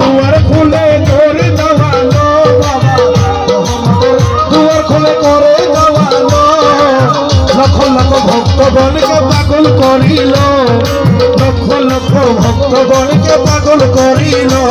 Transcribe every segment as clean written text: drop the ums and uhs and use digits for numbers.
दुआर खुले करे दवालो बाबा दुआर खुले करे दवालो लख लख भक्तगण के पागल करिलो लख लख भक्तगण के पागल करिलो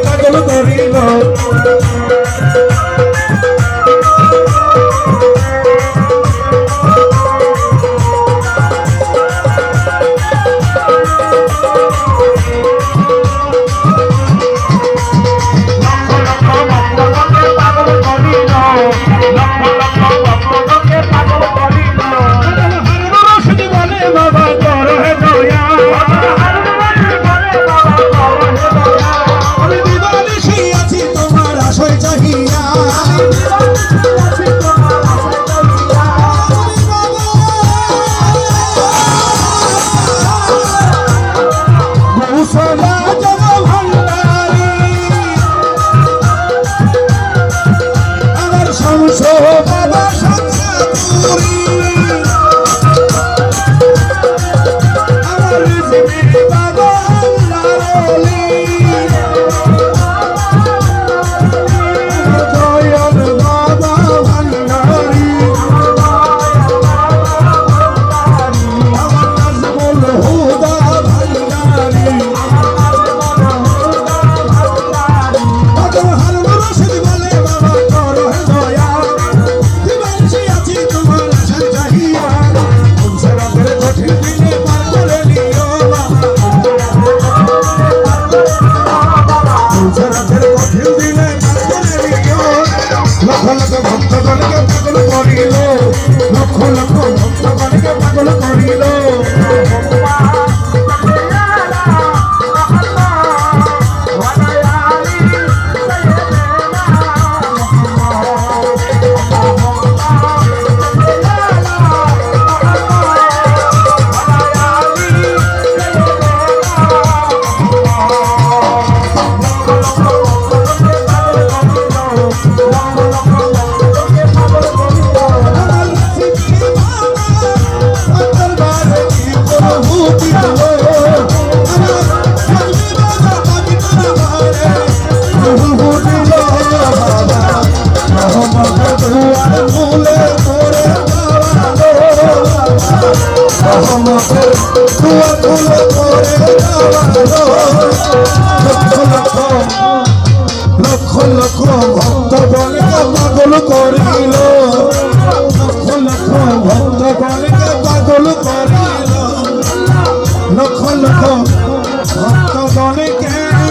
पागल करिलो বাবা আল্লাহর দয়াল বাবা ভান্ডারি আমার নাজমুল হুদা ভান্ডারি হারুন রশিদ বলে বাবা করো দয়া দিবাংশী আছি তোমার আশা চাহিয়া তুমসে রাতের কঠিন দিনে পার করে নিও তুমসে রাতের কঠিন দিনে পার করে নিও লক্ষ লক্ষ ভক্তগণকে পাগল করিল লক্ষ লক্ষ ভক্তগণকে পাগল করিল লক্ষ লক্ষ ভক্তগণকে পাগল করিল লক্ষ লক্ষ ভক্তগণকে পাগল করিল লক্ষ লক্ষ ভক্তগণকে